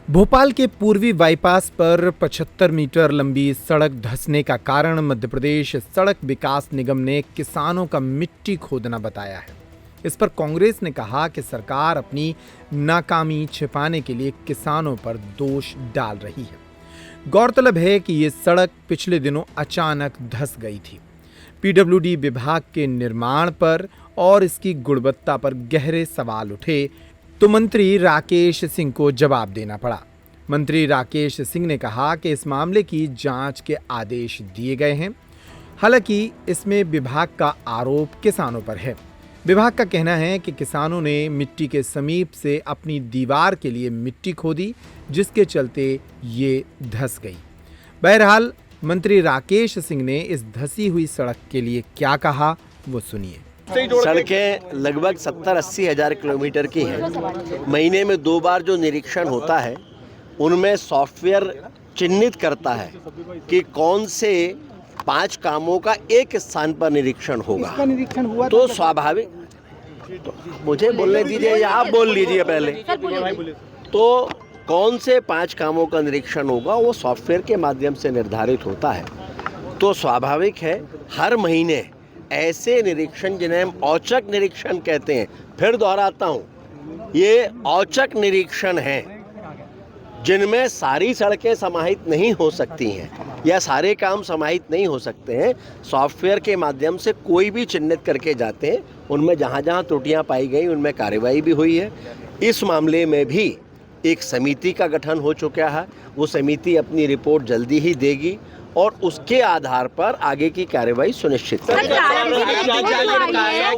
भोपाल के पूर्वी बाईपास पर 75 मीटर लंबी सड़क धंसने का कारण मध्य प्रदेश सड़क विकास निगम ने किसानों का मिट्टी खोदना बताया है। इस पर कांग्रेस ने कहा कि सरकार अपनी नाकामी छिपाने के लिए किसानों पर दोष डाल रही है। गौरतलब है कि ये सड़क पिछले दिनों अचानक धंस गई थी। पीडब्ल्यूडी विभाग के निर्माण पर और इसकी गुणवत्ता पर गहरे सवाल उठे तो मंत्री राकेश सिंह को जवाब देना पड़ा। मंत्री राकेश सिंह ने कहा कि इस मामले की जांच के आदेश दिए गए हैं। हालांकि इसमें विभाग का आरोप किसानों पर है। विभाग का कहना है कि किसानों ने मिट्टी के समीप से अपनी दीवार के लिए मिट्टी खोदी, जिसके चलते ये धंस गई। बहरहाल मंत्री राकेश सिंह ने इस धंसी हुई सड़क के लिए क्या कहा, वो सुनिए। सड़कें लगभग 70-80 हज़ार किलोमीटर की हैं। महीने में 2 बार जो निरीक्षण होता है उनमें सॉफ्टवेयर चिन्हित करता है कि कौन से 5 कामों का एक स्थान पर निरीक्षण होगा। तो स्वाभाविक, तो मुझे बोलने दीजिए या आप बोल लीजिए पहले। तो कौन से 5 कामों का निरीक्षण होगा वो सॉफ्टवेयर के माध्यम से निर्धारित होता है। तो स्वाभाविक है हर महीने ऐसे निरीक्षण, जिन्हें हम औचक निरीक्षण कहते हैं, फिर दोहराता हूँ, ये औचक निरीक्षण हैं जिनमें सारी सड़कें समाहित नहीं हो सकती हैं या सारे काम समाहित नहीं हो सकते हैं। सॉफ्टवेयर के माध्यम से कोई भी चिन्हित करके जाते हैं, उनमें जहाँ जहाँ त्रुटियाँ पाई गई उनमें कार्रवाई भी हुई है। इस मामले में भी एक समिति का गठन हो चुका है। वो समिति अपनी रिपोर्ट जल्दी ही देगी और उसके आधार पर आगे की कार्रवाई सुनिश्चित कि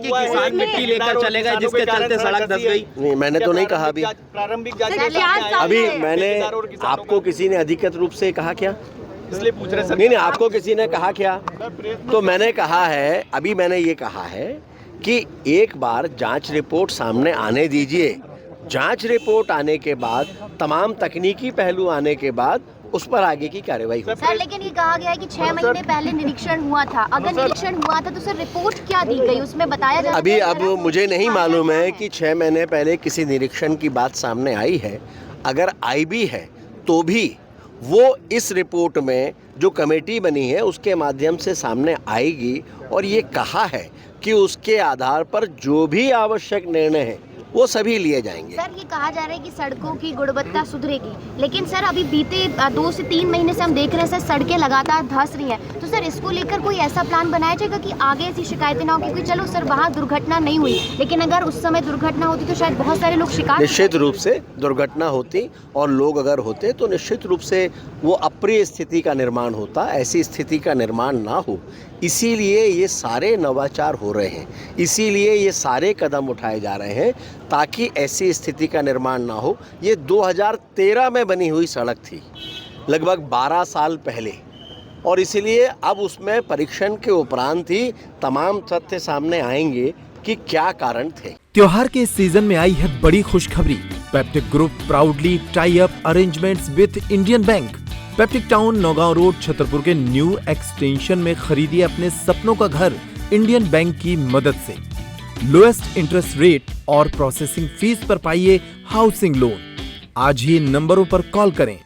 किसान मिट्टी लेकर चले गए जिसके चलते सड़क धंस गई। नहीं, मैंने तो नहीं कहा अभी मैंने आपको किसी ने अधिकृत रूप से कहा क्या? इसलिए पूछ रहे सर। नहीं, आपको किसी ने कहा क्या? तो मैंने कहा है, अभी मैंने ये कहा है कि एक बार जांच रिपोर्ट सामने आने दीजिए। जांच रिपोर्ट आने के बाद, तमाम तकनीकी पहलू आने के बाद उस पर आगे की कार्रवाई होगी। सर, लेकिन ये कहा गया है कि 6 महीने पहले निरीक्षण हुआ था। अगर निरीक्षण हुआ था तो सर रिपोर्ट क्या दी गई, उसमें बताया जा अभी अब मुझे नहीं मालूम है कि 6 महीने पहले किसी निरीक्षण की बात सामने आई है। अगर आई भी है तो भी वो इस रिपोर्ट में जो कमेटी बनी है उसके माध्यम से सामने आएगी और ये कहा है कि उसके आधार पर जो भी आवश्यक निर्णय है वो सभी लिए जाएंगे। सर, ये कहा जा रहा है कि सड़कों की गुणवत्ता सुधरेगी, लेकिन सर अभी बीते 2 से 3 महीने से हम देख रहे हैं सर सड़कें लगातार धंस रही हैं। तो सर इसको लेकर कोई ऐसा प्लान बनाया जाएगा कि आगे ऐसी शिकायतें ना हो? क्योंकि चलो सर वहाँ दुर्घटना नहीं हुई, लेकिन अगर उस समय दुर्घटना होती तो शायद बहुत सारे लोग शिकार। निश्चित रूप से दुर्घटना होती और लोग अगर होते तो निश्चित रूप से वो अप्रिय स्थिति का निर्माण होता। ऐसी स्थिति का निर्माण ना हो, इसीलिए ये सारे नवाचार हो रहे हैं, इसीलिए ये सारे कदम उठाए जा रहे हैं ताकि ऐसी स्थिति का निर्माण ना हो। ये 2013 में बनी हुई सड़क थी, लगभग 12 साल पहले, और इसीलिए अब उसमें परीक्षण के उपरांत ही तमाम तथ्य सामने आएंगे कि क्या कारण थे। त्योहार के सीजन में आई है बड़ी खुशखबरी। Peptic group proudly tie up arrangements with Indian bank. Peptic town, Naugaon road, Chhatarpur के न्यू एक्सटेंशन में खरीदिए अपने सपनों का घर इंडियन बैंक की मदद से। लोएस्ट इंटरेस्ट रेट और प्रोसेसिंग फीस पर पाइए हाउसिंग लोन। आज ही इन नंबरों पर कॉल करें।